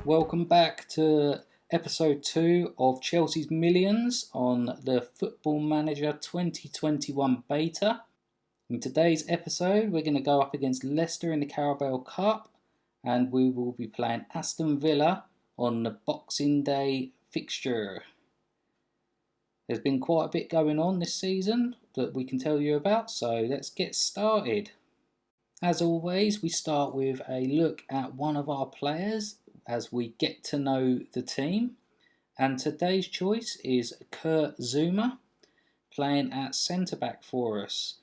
Welcome back to episode 2 of Chelsea's Millions on the Football Manager 2021 beta. In today's episode, we're going to go up against Leicester in the Carabao Cup, and we will be playing Aston Villa on the Boxing Day fixture. There's been quite a bit going on this season that we can tell you about, so let's get started. As always, we start with a look at one of our players as we get to know the team, and today's choice is Kurt Zouma, playing at centre-back for us.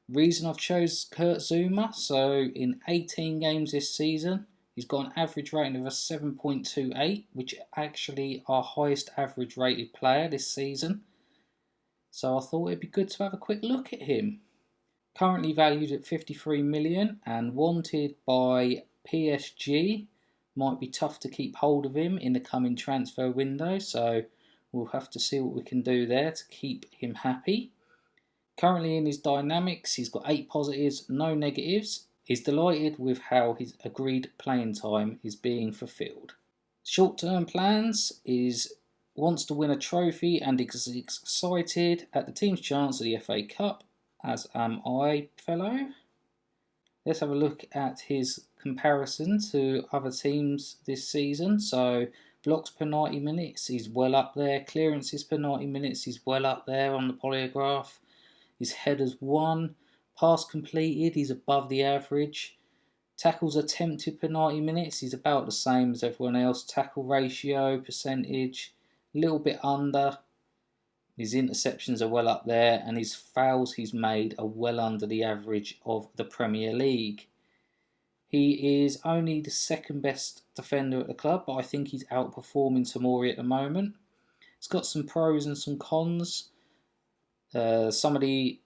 Reason I've chose Kurt Zouma, so in 18 games this season, he's got an average rating of a 7.28, which is actually our highest average rated player this season. So I thought it'd be good to have a quick look at him. Currently valued at 53 million and wanted by PSG. Might be tough to keep hold of him in the coming transfer window, so we'll have to see what we can do there to keep him happy. Currently in his dynamics, he's got 8 positives, no negatives. He's delighted with how his agreed playing time is being fulfilled. Short-term plans is wants to win a trophy and is excited at the team's chance of the FA Cup, as am I, fellow. Let's have a look at his comparison to other teams this season. So blocks per 90 minutes, he's well up there. Clearances per 90 minutes, he's well up there on the polygraph. His headers won, pass completed, he's above the average. Tackles attempted per 90 minutes, he's about the same as everyone else. Tackle ratio, percentage, a little bit under. His interceptions are well up there, and his fouls he's made are well under the average of the Premier League. He is only the second best defender at the club, but I think he's outperforming Tomori at the moment. He's got some pros and some cons. Some of the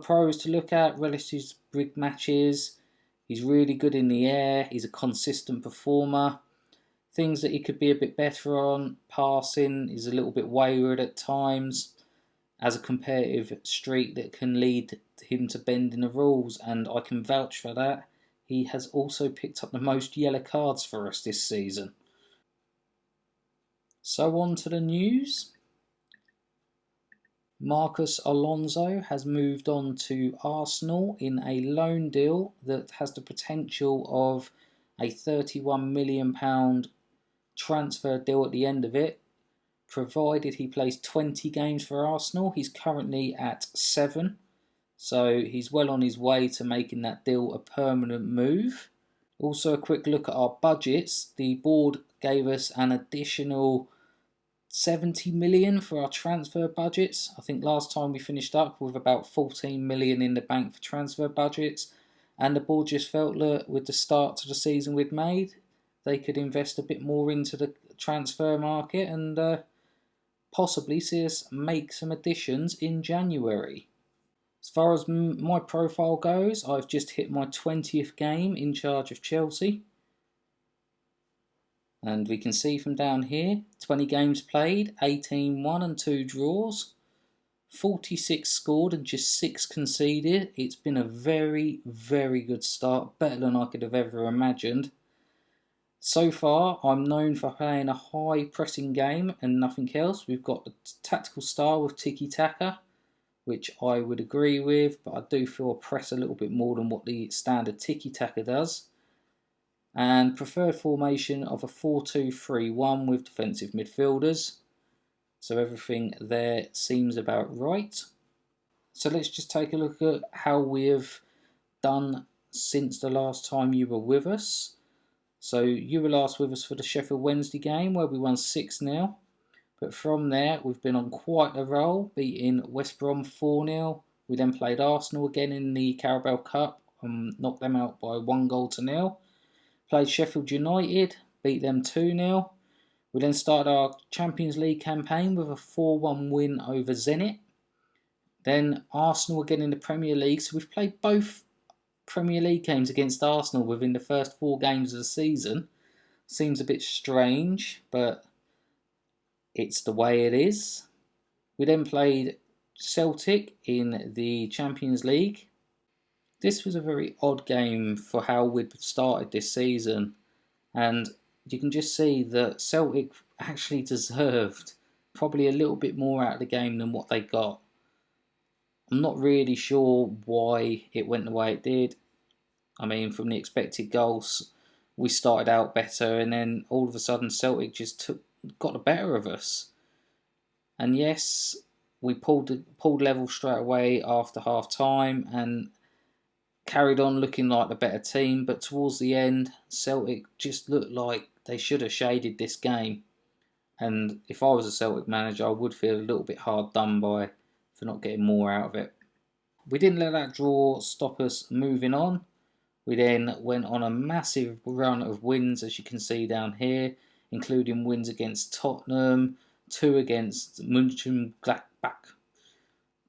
pros to look at: relative big matches. He's really good in the air. He's a consistent performer. Things that he could be a bit better on: passing is a little bit wayward at times, as a competitive streak that can lead him to bending the rules, and I can vouch for that. He has also picked up the most yellow cards for us this season. So on to the news. Marcos Alonso has moved on to Arsenal in a loan deal that has the potential of a £31 million transfer deal at the end of it, provided he plays 20 games for Arsenal. He's currently at 7, so he's well on his way to making that deal a permanent move. Also a quick look at our budgets. The board gave us an additional 70 million for our transfer budgets. I think last time we finished up with about 14 million in the bank for transfer budgets, and the board just felt that with the start to the season we'd made, they could invest a bit more into the transfer market and possibly see us make some additions in January. As far as my profile goes, I've just hit my 20th game in charge of Chelsea. And we can see from down here, 20 games played, 18 won and 2 draws, 46 scored and just 6 conceded. It's been a very, very good start, better than I could have ever imagined. So far, I'm known for playing a high pressing game and nothing else. We've got the tactical style with tiki-taka, which I would agree with, but I do feel I press a little bit more than what the standard tiki-taka does. And preferred formation of a 4-2-3-1 with defensive midfielders. So everything there seems about right. So let's just take a look at how we have done since the last time you were with us. So you were last with us for the Sheffield Wednesday game where we won 6-0. But from there, we've been on quite a roll, beating West Brom 4-0. We then played Arsenal again in the Carabao Cup and knocked them out by 1-0. Played Sheffield United, beat them 2-0. We then started our Champions League campaign with a 4-1 win over Zenit. Then Arsenal again in the Premier League. So we've played both Premier League games against Arsenal within the first 4 games of the season. Seems a bit strange, but it's the way it is. We then played Celtic in the Champions League. This was a very odd game for how we'd started this season, and you can just see that Celtic actually deserved probably a little bit more out of the game than what they got. I'm not really sure why it went the way it did. I mean, from the expected goals, we started out better, and then all of a sudden Celtic just got the better of us. And yes, we pulled level straight away after half time and carried on looking like the better team. But towards the end, Celtic just looked like they should have shaded this game. And if I was a Celtic manager, I would feel a little bit hard done by for not getting more out of it. We didn't let that draw stop us moving on. We then went on a massive run of wins, as you can see down here, including wins against Tottenham, 2 against Mönchengladbach,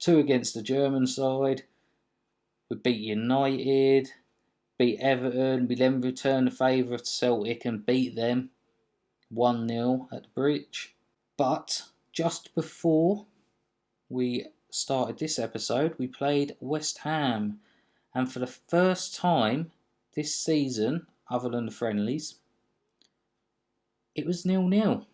2 against the German side. We beat United, beat Everton. We then returned the favour to Celtic and beat them 1-0 at the Bridge. But just before we started this episode, we played West Ham. And for the first time this season, other than the friendlies, it was 0-0.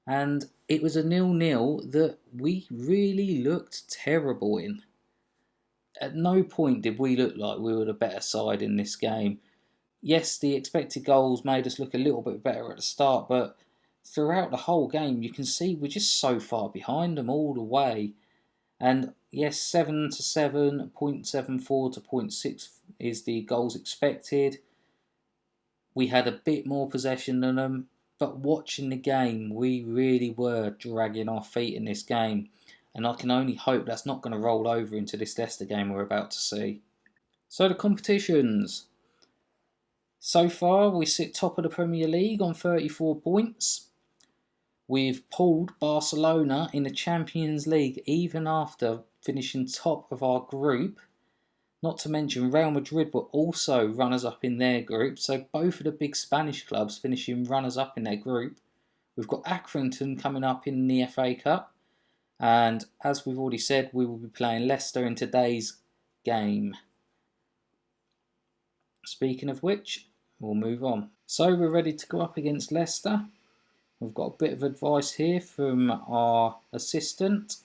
And it was a 0-0 that we really looked terrible in. At no point did we look like we were the better side in this game. Yes, the expected goals made us look a little bit better at the start, but throughout the whole game you can see we're just so far behind them all the way. And yes, 7 to 7, 0.74 to 0.6 is the goals expected. We had a bit more possession than them, but watching the game, we really were dragging our feet in this game. And I can only hope that's not going to roll over into this Leicester game we're about to see. So the competitions. So far, we sit top of the Premier League on 34 points. We've pulled Barcelona in the Champions League even after finishing top of our group. Not to mention Real Madrid were also runners-up in their group. So both of the big Spanish clubs finishing runners-up in their group. We've got Accrington coming up in the FA Cup. And as we've already said, we will be playing Leicester in today's game. Speaking of which, we'll move on. So we're ready to go up against Leicester. We've got a bit of advice here from our assistant.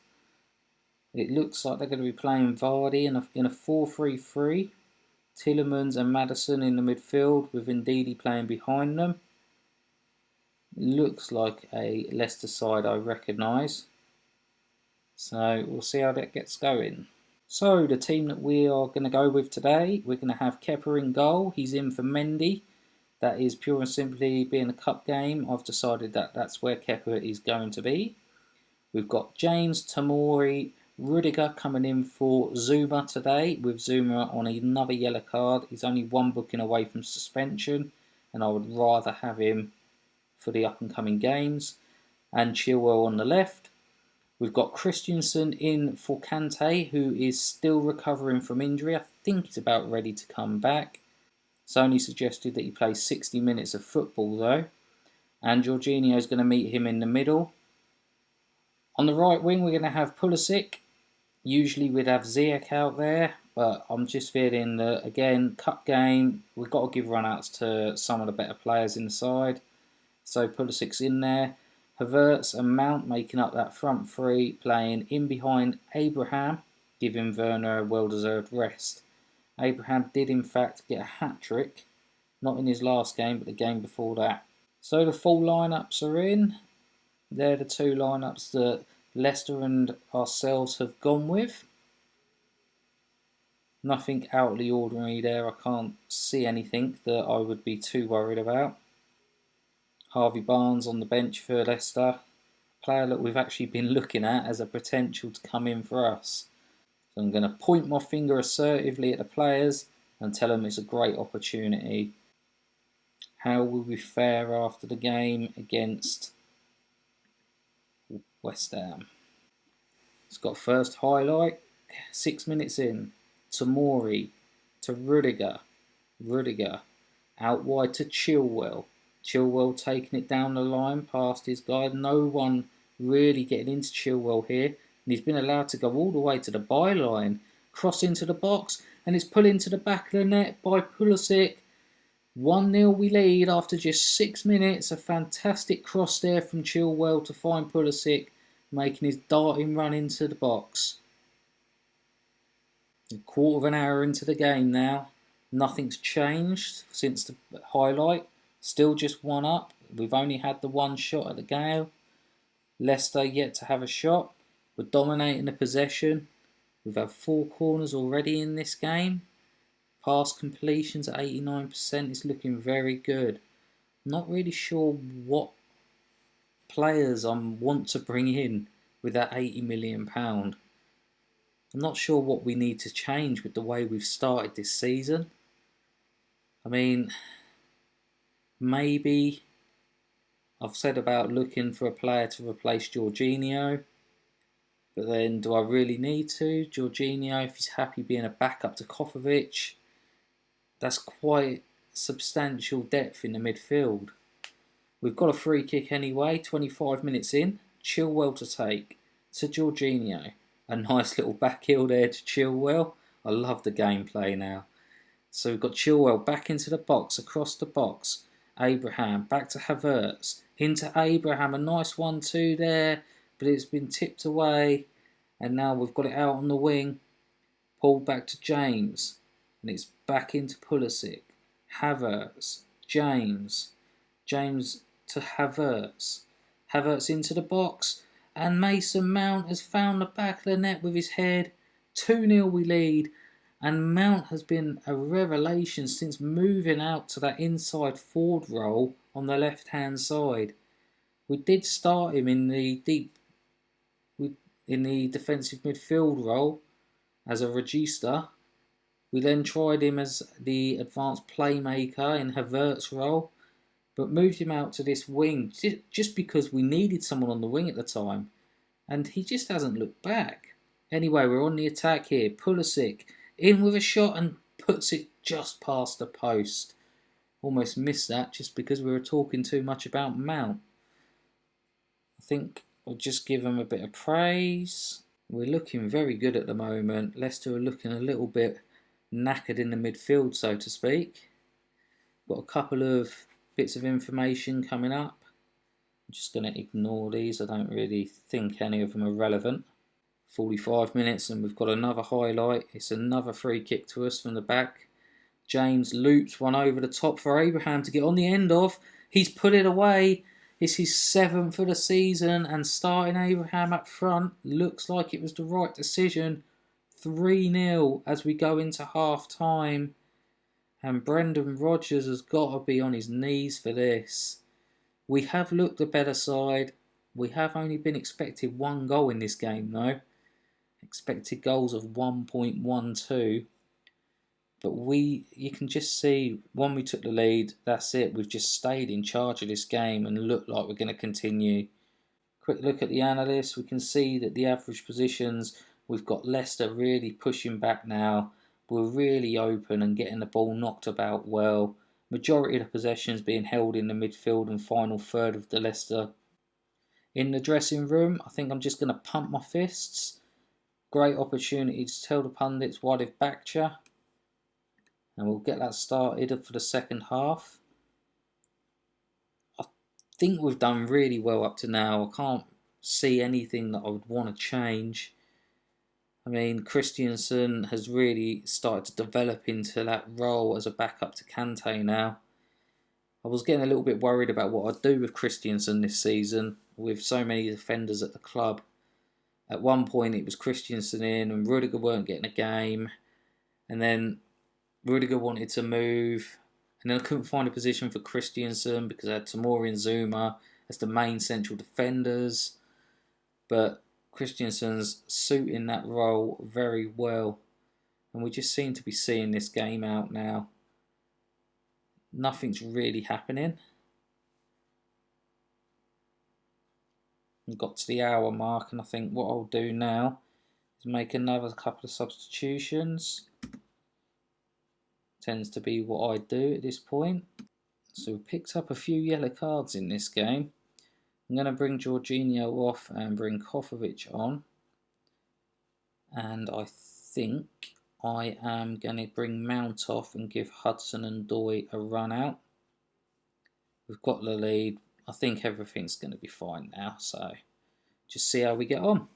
It looks like they're going to be playing Vardy in a 4-3-3. Tielemans and Maddison in the midfield with Ndidi playing behind them. It looks like a Leicester side I recognise. So we'll see how that gets going. So the team that we are going to go with today, we're going to have Kepa in goal. He's in for Mendy. That is pure and simply being a cup game. I've decided that that's where Kepa is going to be. We've got James, Tamori, Rudiger coming in for Zuma today, with Zuma on another yellow card. He's only 1 booking away from suspension, and I would rather have him for the up-and-coming games. And Chilwell on the left. We've got Christensen in for Kante, who is still recovering from injury. I think he's about ready to come back. It's only suggested that he plays 60 minutes of football though. And Jorginho is going to meet him in the middle. On the right wing, we're going to have Pulisic. Usually we'd have Ziyech out there, but I'm just feeling that, again, cup game, we've got to give run-outs to some of the better players in the side. So Pulisic's in there. Havertz and Mount making up that front three, playing in behind Abraham, giving Werner a well-deserved rest. Abraham did in fact get a hat-trick, not in his last game, but the game before that. So the full lineups are in. They're the 2 lineups that Leicester and ourselves have gone with. Nothing out of the ordinary there. I can't see anything that I would be too worried about. Harvey Barnes on the bench for Leicester, a player that we've actually been looking at as a potential to come in for us. So I'm going to point my finger assertively at the players and tell them it's a great opportunity. How will we fare after the game against West Ham? It's got first highlight, 6 minutes in. Tamori to Rudiger. Rudiger out wide to Chilwell. Chilwell taking it down the line past his guy. No one really getting into Chilwell here. And he's been allowed to go all the way to the byline. Cross into the box. And it's put into the back of the net by Pulisic. 1-0 we lead after just 6 minutes. A fantastic cross there from Chilwell to find Pulisic, making his darting run into the box. A quarter of an hour into the game now. Nothing's changed since the highlight. Still just 1 up. We've only had the 1 shot at the Gale. Leicester yet to have a shot. We're dominating the possession. We've had 4 corners already in this game. Pass completions at 89% is looking very good. I'm not really sure what players I want to bring in with that £80 million. I'm not sure what we need to change with the way we've started this season. I mean, maybe I've said about looking for a player to replace Jorginho, but then do I really need to? Jorginho, if he's happy being a backup to Kovacic, that's quite substantial depth in the midfield. We've got a free kick anyway, 25 minutes in. Chilwell to take to Jorginho. A nice little back heel there to Chilwell. I love the gameplay now. So we've got Chilwell back into the box, across the box. Abraham back to Havertz. Into Abraham, a nice 1-2 there, but it's been tipped away. And now we've got it out on the wing. Pulled back to James. And it's back into Pulisic. Havertz. James to Havertz. Havertz into the box. And Mason Mount has found the back of the net with his head. 2-0 we lead. And Mount has been a revelation since moving out to that inside forward role on the left-hand side. We did start him in the defensive midfield role as a regista. We then tried him as the advanced playmaker in Havertz's role, but moved him out to this wing just because we needed someone on the wing at the time, and he just hasn't looked back. Anyway, we're on the attack here. Pulisic in with a shot and puts it just past the post. Almost missed that just because we were talking too much about Mount. I think I'll just give him a bit of praise. We're looking very good at the moment. Leicester are looking a little bit knackered in the midfield, so to speak. Got a couple of bits of information coming up. I'm just going to ignore these. I don't really think any of them are relevant. 45 minutes and we've got another highlight. It's another free kick to us from the back. James loops one over the top for Abraham to get on the end of. He's put it away. It's his 7th for the season, and starting Abraham up front looks like it was the right decision. 3-0 as we go into half time. And Brendan Rodgers has got to be on his knees for this. We have looked the better side. We have only been expected 1 goal in this game though. Expected goals of 1.12. But you can just see when we took the lead, that's it. We've just stayed in charge of this game and look like we're going to continue. Quick look at the analysts. We can see that the average positions, we've got Leicester really pushing back now. We're really open and getting the ball knocked about well. Majority of the possessions being held in the midfield and final third of the Leicester. In the dressing room, I think I'm just going to pump my fists. Great opportunity to tell the pundits why they've backed you. And we'll get that started for the second half. I think we've done really well up to now. I can't see anything that I would want to change. I mean, Christensen has really started to develop into that role as a backup to Kante now. I was getting a little bit worried about what I'd do with Christensen this season, with so many defenders at the club. At one point it was Christensen in and Rudiger weren't getting a game. And then Rudiger wanted to move. And then I couldn't find a position for Christensen because I had Tamori and Zuma as the main central defenders. But Christensen's suiting that role very well. And we just seem to be seeing this game out now. Nothing's really happening. We got to the hour mark and I think what I'll do now is make another couple of substitutions. Tends to be what I do at this point. So we picked up a few yellow cards in this game. I'm going to bring Jorginho off and bring Kovacic on. And I think I am going to bring Mount off and give Hudson and Doy a run out. We've got the lead. I think everything's going to be fine now, so just see how we get on.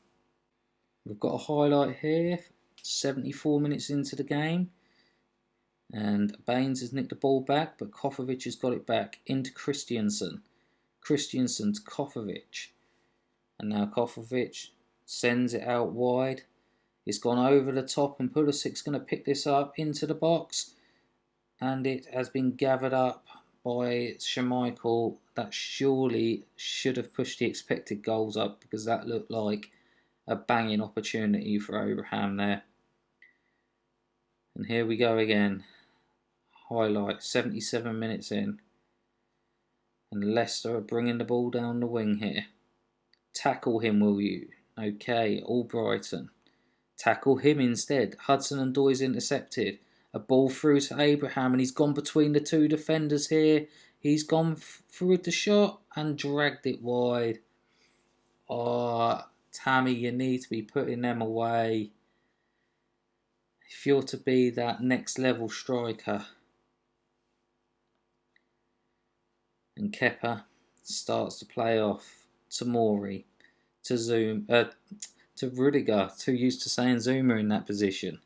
We've got a highlight here, 74 minutes into the game, and Baines has nicked the ball back, but Kovacic has got it back into Christiansen. Christiansen to Kovacic, and now Kovacic sends it out wide. It's gone over the top, and Pulisic's going to pick this up into the box, and it has been gathered up by Schmeichel. That surely should have pushed the expected goals up, because that looked like a banging opportunity for Abraham there. And here we go again. Highlight, 77 minutes in. And Leicester are bringing the ball down the wing here. Tackle him, will you? Okay, Albrighton. Tackle him instead. Hudson and Doy's intercepted. A ball through to Abraham, and he's gone between the two defenders here. He's gone through the shot and dragged it wide. Oh, Tammy, you need to be putting them away if you're to be that next level striker. And Kepa starts to play off to Mori, to Rudiger, too used to saying Zuma in that position.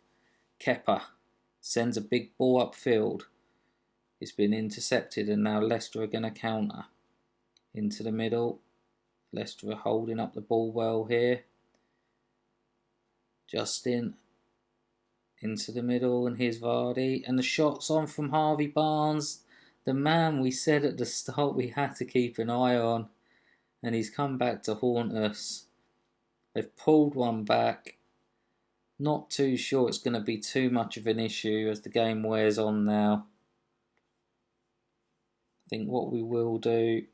Kepa sends a big ball upfield. It's been intercepted, and now Leicester are going to counter. Into the middle. Leicester are holding up the ball well here. Justin into the middle, and here's Vardy. And the shot's on from Harvey Barnes, the man we said at the start we had to keep an eye on. And he's come back to haunt us. They've pulled one back. Not too sure it's going to be too much of an issue as the game wears on now. I think what we will do,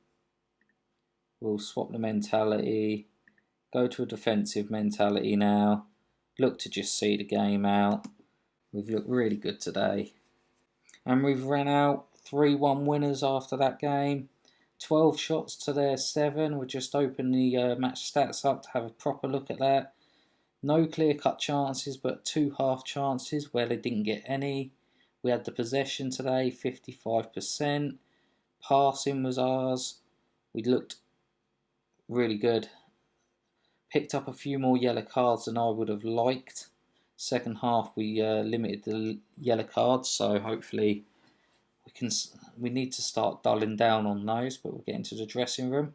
we'll swap the mentality, go to a defensive mentality now, look to just see the game out. We've looked really good today. And we've ran out 3-1 winners after that game. 12 shots to their 7. We'll just open the match stats up to have a proper look at that. No clear-cut chances, but 2 half chances where they didn't get any. We had the possession today, 55%. Passing was ours. We looked really good. Picked up a few more yellow cards than I would have liked. Second half we limited the yellow cards, so hopefully we need to start dulling down on those, but we'll get into the dressing room.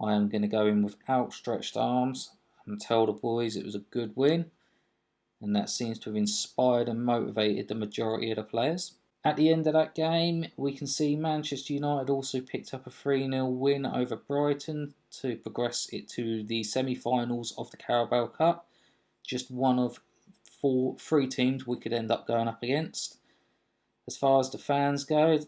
I am going to go in with outstretched arms and tell the boys it was a good win, and that seems to have inspired and motivated the majority of the players. At the end of that game, we can see Manchester United also picked up a 3-0 win over Brighton to progress it to the semi-finals of the Carabao Cup. Just one of 3 teams we could end up going up against. As far as the fans go, I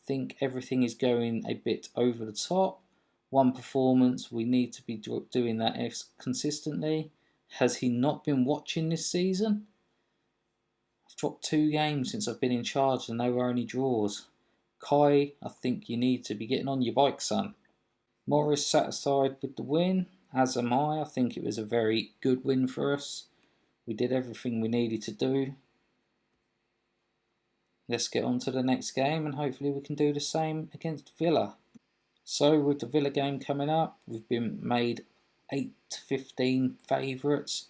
think everything is going a bit over the top. One performance, we need to be doing that consistently. Has he not been watching this season? I've dropped 2 games since I've been in charge and they were only draws. Kai, I think you need to be getting on your bike, son. Morris satisfied with the win, as am I. I think it was a very good win for us. We did everything we needed to do. Let's get on to the next game and hopefully we can do the same against Villa. So with the Villa game coming up, we've been made 8-15 favourites.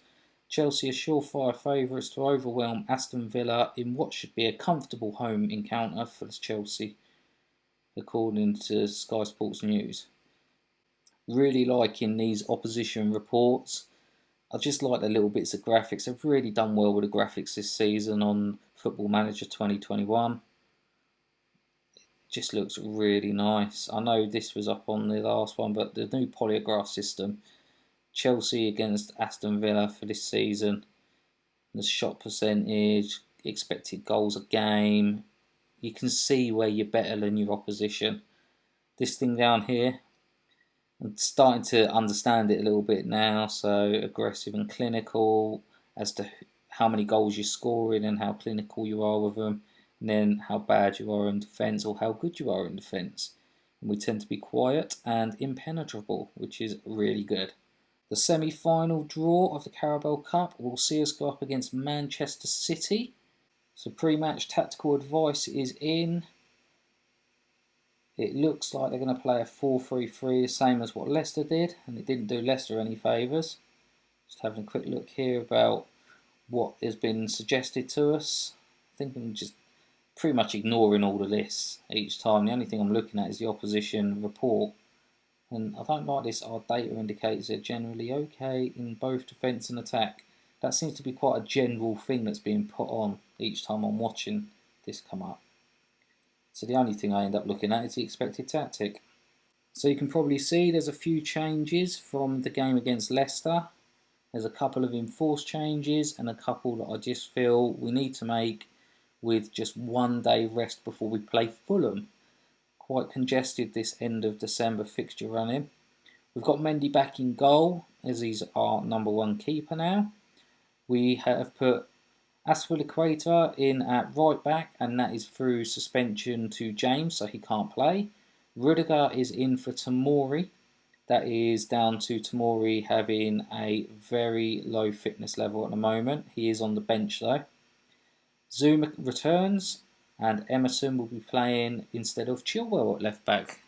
Chelsea are surefire favourites to overwhelm Aston Villa in what should be a comfortable home encounter for Chelsea, according to Sky Sports News. Really liking these opposition reports. I just like the little bits of graphics. They've really done well with the graphics this season on Football Manager 2021. It just looks really nice. I know this was up on the last one, but the new polygraph system, Chelsea against Aston Villa for this season, the shot percentage, expected goals a game, you can see where you're better than your opposition. This thing down here, I'm starting to understand it a little bit now. So aggressive and clinical as to how many goals you're scoring and how clinical you are with them, and then how bad you are in defence or how good you are in defence. And we tend to be quiet and impenetrable, which is really good. The semi-final draw of the Carabao Cup will see us go up against Manchester City. So pre-match tactical advice is in. It looks like they're going to play a 4-3-3, the same as what Leicester did, and it didn't do Leicester any favours. Just having a quick look here about what has been suggested to us. I think I'm just pretty much ignoring all the lists each time. The only thing I'm looking at is the opposition report. And I don't like this. Our data indicates they're generally okay in both defence and attack. That seems to be quite a general thing that's being put on each time I'm watching this come up. So the only thing I end up looking at is the expected tactic. So you can probably see there's a few changes from the game against Leicester. There's a couple of enforced changes and a couple that I just feel we need to make with just 1 day rest before we play Fulham. Quite congested this end of December fixture running. We've got Mendy back in goal as he's our #1 keeper now. We have put Aspilicueta in at right back, and that is through suspension to James, so he can't play. Rudiger is in for Tomori. That is down to Tomori having a very low fitness level at the moment. He is on the bench though. Zuma returns, and Emerson will be playing instead of Chilwell at left back.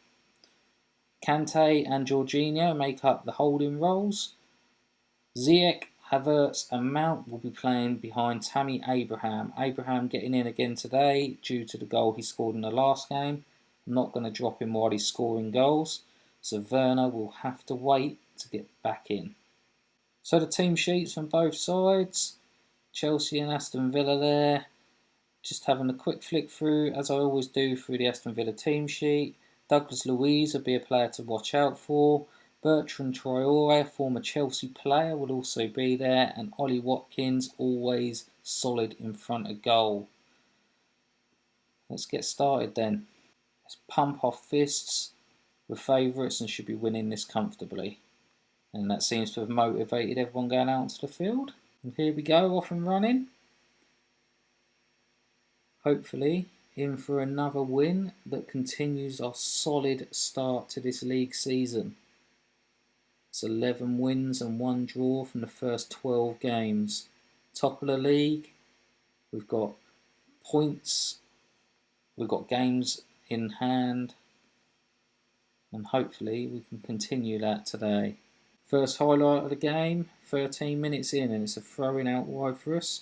Kante and Jorginho make up the holding roles. Ziyech, Havertz and Mount will be playing behind Tammy Abraham. Abraham getting in again today due to the goal he scored in the last game. I'm not going to drop him while he's scoring goals, so Werner will have to wait to get back in. So the team sheets from both sides. Chelsea and Aston Villa there. Just having a quick flick through, as I always do, through the Aston Villa team sheet. Douglas Luiz will be a player to watch out for. Bertrand Traore, a former Chelsea player, will also be there. And Ollie Watkins, always solid in front of goal. Let's get started then. Let's pump our fists. We're favourites and should be winning this comfortably. And that seems to have motivated everyone going out onto the field. And here we go, off and running. Hopefully in for another win that continues our solid start to this league season. It's 11 wins and 1 draw from the first 12 games. Top of the league, we've got points, we've got games in hand, and hopefully we can continue that today. First highlight of the game, 13 minutes in, and it's a throw-in out wide for us.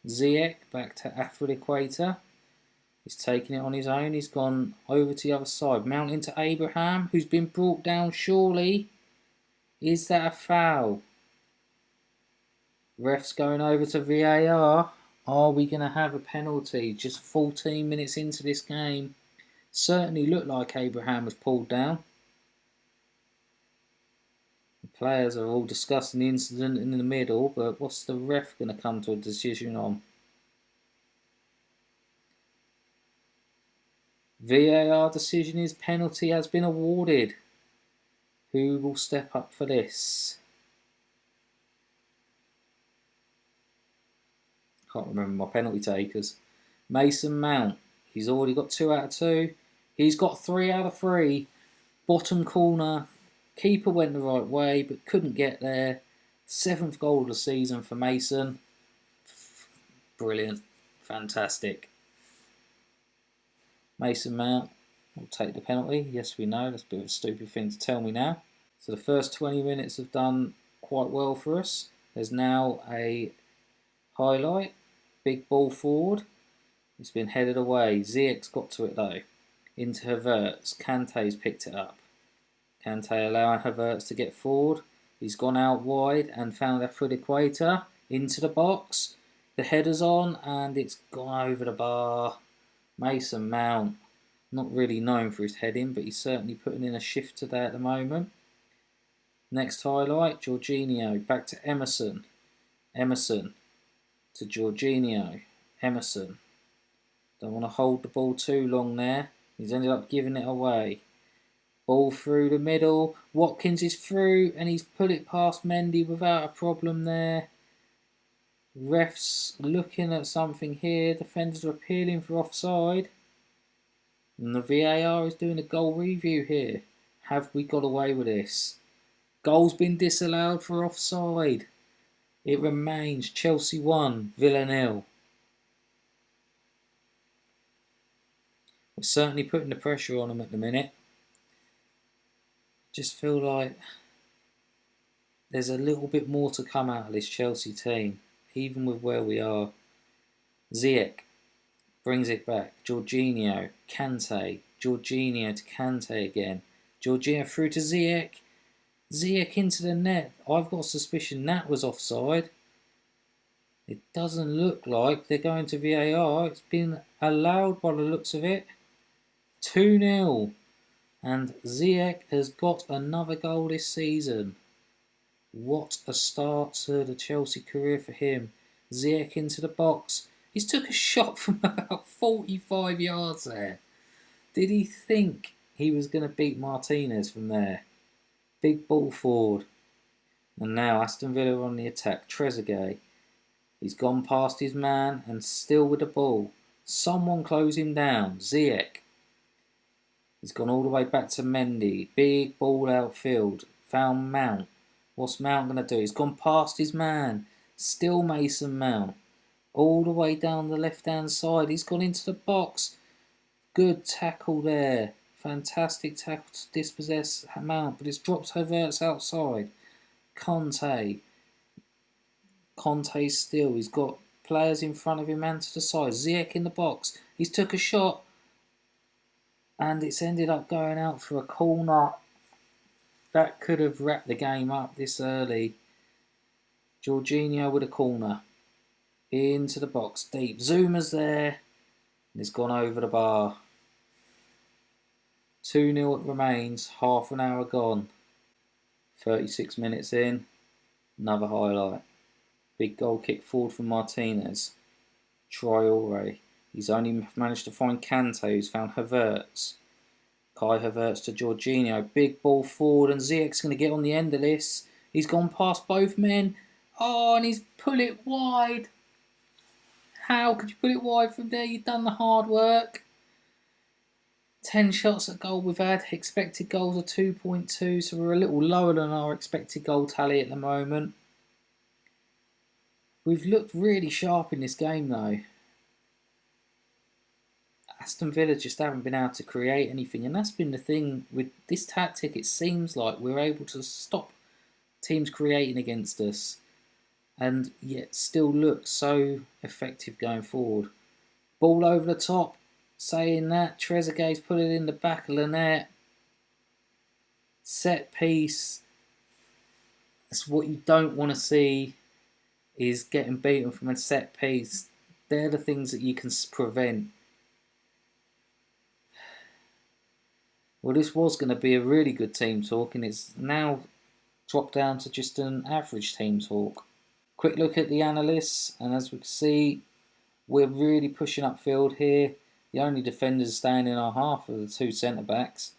Ziyech back to Aspilicueta. He's taking it on his own. He's gone over to the other side. Mount into Abraham, who's been brought down surely. Is that a foul? Ref's going over to VAR. Are we going to have a penalty just 14 minutes into this game? Certainly looked like Abraham was pulled down. The players are all discussing the incident in the middle, but what's the ref going to come to a decision on? VAR decision is penalty has been awarded. Who will step up for this? Can't remember my penalty takers. Mason Mount. He's already got 2 out of 2. He's got 3 out of 3. Bottom corner. Keeper went the right way but couldn't get there. 7th goal of the season for Mason. Brilliant. Fantastic. Mason Mount will take the penalty. Yes, we know. That's a bit of a stupid thing to tell me now. So the first 20 minutes have done quite well for us. There's now a highlight. Big ball forward. It's been headed away. Ziyech's got to it though. Into Havertz. Kante's picked it up. Kante allowing Havertz to get forward. He's gone out wide and found Aspilicueta into the box. The header's on and it's gone over the bar. Mason Mount, not really known for his heading, but he's certainly putting in a shift today at the moment. Next highlight, Jorginho, back to Emerson. Emerson to Jorginho. Emerson. Don't want to hold the ball too long there. He's ended up giving it away. Ball through the middle. Watkins is through and he's put it past Mendy without a problem there. Refs looking at something here. Defenders are appealing for offside. And the VAR is doing a goal review here. Have we got away with this? Goal's been disallowed for offside. It remains Chelsea 1, Villa 0. We're certainly putting the pressure on them at the minute. Just feel like there's a little bit more to come out of this Chelsea team, even with where we are. Ziyech brings it back. Jorginho, Kante, Jorginho to Kante again. Jorginho through to Ziyech. Ziyech into the net. I've got a suspicion that was offside. It doesn't look like they're going to VAR. It's been allowed by the looks of it. 2-0. And Ziyech has got another goal this season. What a start to the Chelsea career for him. Ziyech into the box. He's took a shot from about 45 yards there. Did he think he was going to beat Martinez from there? Big ball forward. And now Aston Villa on the attack. Trezeguet. He's gone past his man and still with the ball. Someone close him down. Ziyech. He's gone all the way back to Mendy. Big ball outfield. Found Mount. What's Mount going to do? He's gone past his man. Still Mason Mount. All the way down the left-hand side. He's gone into the box. Good tackle there. Fantastic tackle to dispossess Mount. But it's dropped Havertz outside. Conte still. He's got players in front of him and to the side. Ziyech in the box. He's took a shot. And it's ended up going out for a corner. That could have wrapped the game up this early. Jorginho with a corner. Into the box. Deep. Zuma's there. And it's gone over the bar. 2-0 it remains. Half an hour gone. 36 minutes in. Another highlight. Big goal kick forward from Martinez. Traore. He's only managed to find Kante, who's found Havertz. Kai Havertz to Jorginho. Big ball forward, and Ziyech's going to get on the end of this. He's gone past both men. Oh, and he's put it wide. How could you put it wide from there? You've done the hard work. 10 shots at goal we've had. Expected goals are 2.2, so we're a little lower than our expected goal tally at the moment. We've looked really sharp in this game though. Aston Villa just haven't been able to create anything, and that's been the thing with this tactic. It seems like we're able to stop teams creating against us and yet still look so effective going forward. Ball over the top. Saying that, Trezeguet's put it in the back of the net. Set piece. That's what you don't want to see, is getting beaten from a set piece. They're the things that you can prevent. Well, this was going to be a really good team talk, and it's now dropped down to just an average team talk. Quick look at the analysts, and as we can see, we're really pushing upfield here. The only defenders staying in our half are the two centre-backs.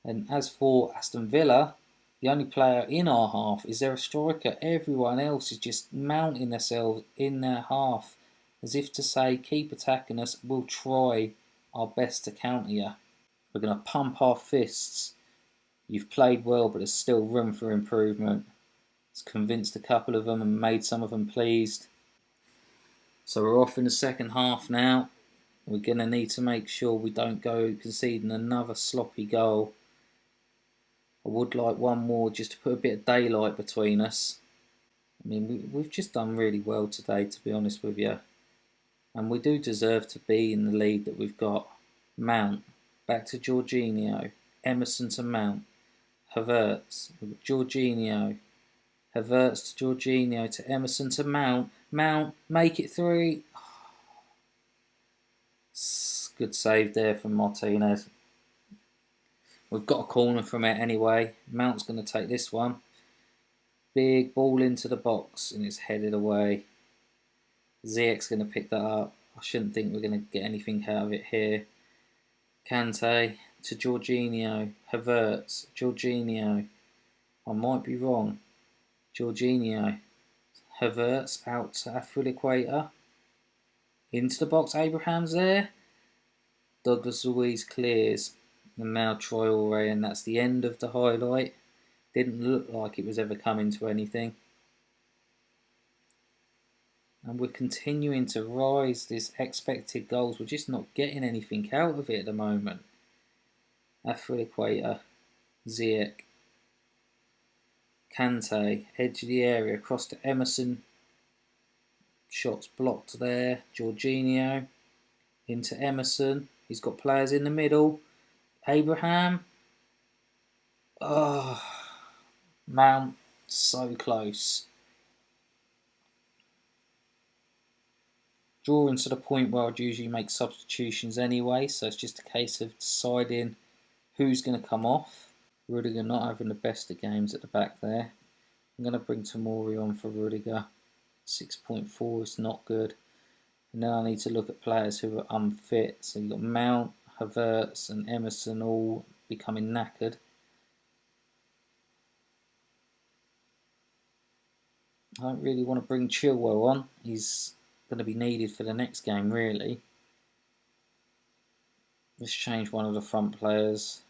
And as for Aston Villa, the only player in our half is their striker. Everyone else is just mounting themselves in their half, as if to say, keep attacking us, we'll try our best to counter you. We're going to pump our fists. You've played well, but there's still room for improvement. It's convinced a couple of them and made some of them pleased. So we're off in the second half now. We're going to need to make sure we don't go conceding another sloppy goal. I would like one more just to put a bit of daylight between us. I mean, we've just done really well today, to be honest with you. And we do deserve to be in the lead that we've got. Mount. Back to Jorginho. Emerson to Mount. Havertz. Jorginho. Havertz to Jorginho to Emerson to Mount. Mount, make it 3. Good save there from Martinez. We've got a corner from it anyway. Mount's going to take this one. Big ball into the box and it's headed away. Ziyech's going to pick that up. I shouldn't think we're going to get anything out of it here. Kante to Jorginho. Havertz. Jorginho. I might be wrong. Jorginho. Havertz out to Afro-Equator. Into the box. Abraham's there. Douglas Luiz clears. And now Traore, and that's the end of the highlight. Didn't look like it was ever coming to anything. And we're continuing to rise this expected goals. We're just not getting anything out of it at the moment. Equator, Ziyech, Kante, edge of the area, across to Emerson. Shots blocked there. Jorginho into Emerson. He's got players in the middle. Abraham. Oh, Mount, so close. Drawing to the point where I'd usually make substitutions anyway, so it's just a case of deciding who's going to come off. Rudiger not having the best of games at the back there. I'm going to bring Tomori on for Rudiger. 6.4 is not good. And now I need to look at players who are unfit. So you've got Mount, Havertz and Emerson all becoming knackered. I don't really want to bring Chilwell on. He's going to be needed for the next game, really. Let's change one of the front players.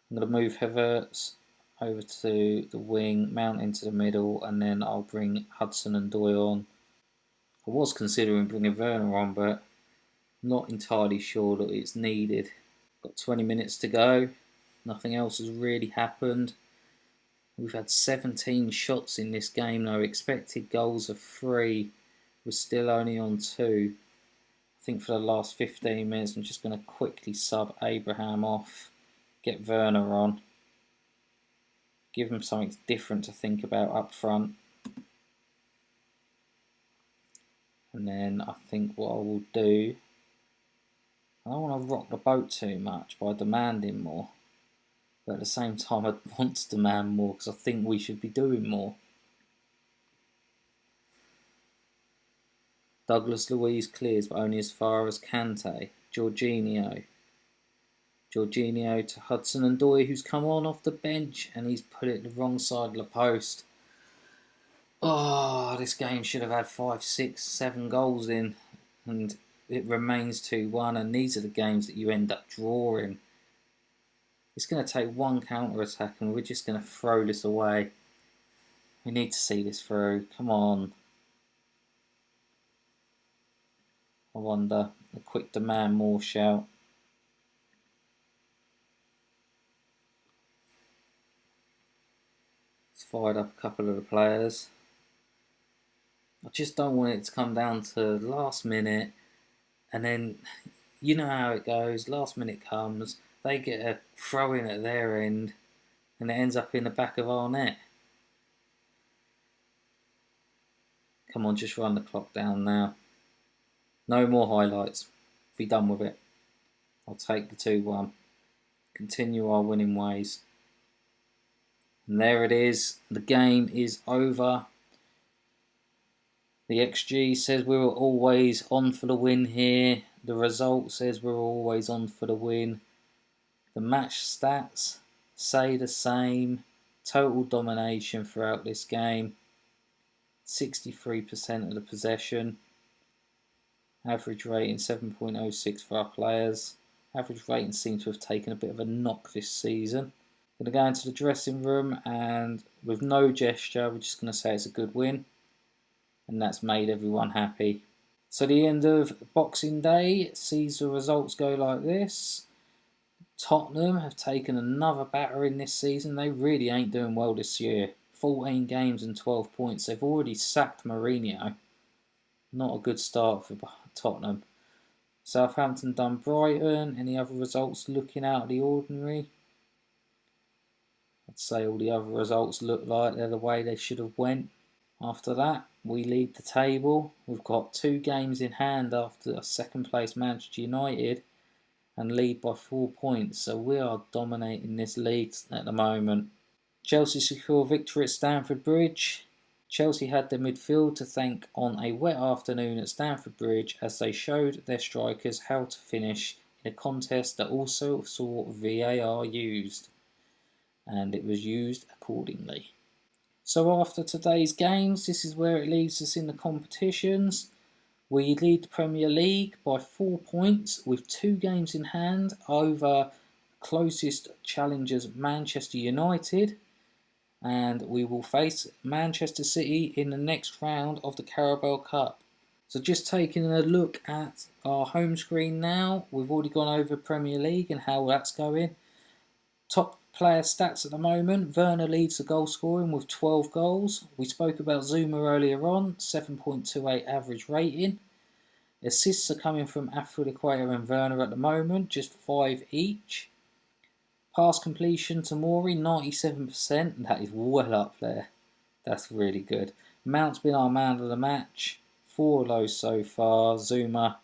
I'm going to move Havertz over to the wing, Mount into the middle, and then I'll bring Hudson and Doyle on. I was considering bringing Werner on, but not entirely sure that it's needed. Got 20 minutes to go. Nothing else has really happened. We've had 17 shots in this game though. Expected goals of 3. We're still only on 2. I think for the last 15 minutes I'm just going to quickly sub Abraham off. Get Werner on. Give him something different to think about up front. And then I think what I will do, I don't want to rock the boat too much by demanding more. But at the same time I want to demand more because I think we should be doing more. Douglas Luiz clears, but only as far as Kante. Jorginho. Jorginho to Hudson and Doyle, who's come on off the bench and he's put it the wrong side of the post. Oh, this game should have had 5, 6, 7 goals in, and it remains 2-1. And these are the games that you end up drawing. It's going to take one counter attack, and we're just going to throw this away. We need to see this through. Come on. I wonder. A quick demand more shout. It's fired up a couple of the players. I just don't want it to come down to the last minute, and then you know how it goes. Last minute comes, they get a throw in at their end, and it ends up in the back of our net. Come on, just run the clock down now. No more highlights. Be done with it. I'll take the 2-1. Continue our winning ways. And there it is. The game is over. The XG says we were always on for the win here. The result says we're always on for the win. The match stats say the same. Total domination throughout this game. 63% of the possession. Average rating 7.06 for our players. Average rating seems to have taken a bit of a knock this season. Going to go into the dressing room, and with no gesture, we're just going to say it's a good win. And that's made everyone happy. So the end of Boxing Day sees the results go like this. Tottenham have taken another battering this season. They really ain't doing well this year. 14 games and 12 points. They've already sacked Mourinho. Not a good start for Tottenham. Southampton done Brighton. Any other results looking out of the ordinary? I'd say all the other results look like they're the way they should have went. After that, we lead the table. We've got 2 games in hand after a second place Manchester United and lead by 4 points. So we are dominating this league at the moment. Chelsea secure victory at Stamford Bridge. Chelsea had their midfield to thank on a wet afternoon at Stamford Bridge as they showed their strikers how to finish in a contest that also saw VAR used. And it was used accordingly. So after today's games, this is where it leaves us in the competitions. We lead the Premier League by 4 points with 2 games in hand over closest challengers Manchester United. and we will face Manchester City in the next round of the Carabao Cup. So just taking a look at our home screen now, we've already gone over Premier League and how that's going. Top player stats at the moment, Werner leads the goal scoring with 12 goals. We spoke about Zuma earlier on, 7.28 average rating. Assists are coming from Aspilicueta and Werner at the moment, just 5 each. Pass completion to Mori, 97%. That is well up there. That's really good. Mount's been our man of the match. 4 of those so far. Zuma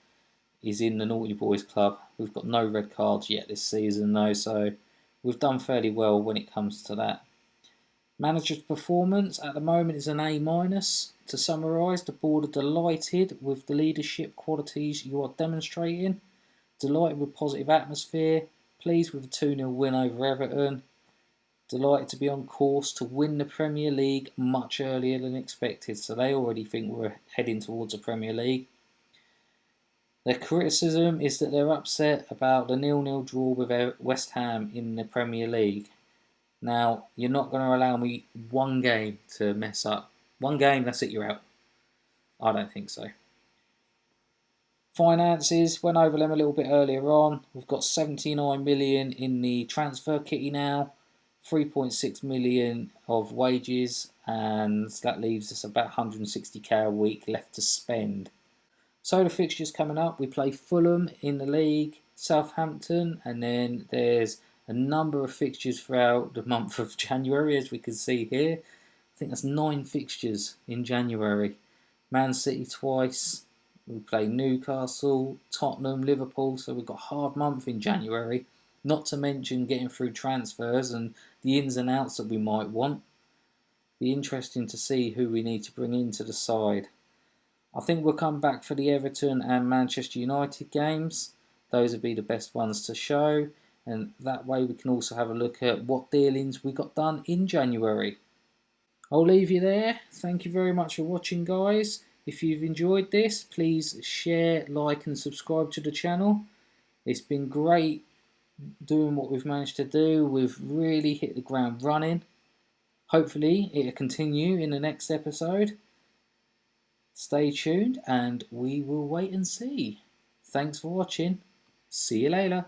is in the Naughty Boys club. We've got no red cards yet this season though, so we've done fairly well when it comes to that. Manager's performance at the moment is an A-. To summarise, the board are delighted with the leadership qualities you are demonstrating, delighted with positive atmosphere, pleased with a 2-0 win over Everton, delighted to be on course to win the Premier League much earlier than expected, so they already think we're heading towards the Premier League. Their criticism is that they're upset about the 0-0 draw with West Ham in the Premier League. Now, you're not going to allow me one game to mess up. One game, that's it, you're out. I don't think so. Finances, went over them a little bit earlier on. We've got 79 million in the transfer kitty now, 3.6 million of wages, and that leaves us about 160k a week left to spend. So the fixtures coming up, we play Fulham in the league, Southampton, and then there's a number of fixtures throughout the month of January, as we can see here. I think that's 9 fixtures in January. Man City twice, we play Newcastle, Tottenham, Liverpool, so we've got a hard month in January, not to mention getting through transfers and the ins and outs that we might want. Be interesting to see who we need to bring into the side. I think we'll come back for the Everton and Manchester United games. Those will be the best ones to show. And that way we can also have a look at what dealings we got done in January. I'll leave you there. Thank you very much for watching, guys. If you've enjoyed this, please share, like and subscribe to the channel. It's been great doing what we've managed to do. We've really hit the ground running. Hopefully it'll continue in the next episode. Stay tuned and we will wait and see. Thanks for watching. See you later.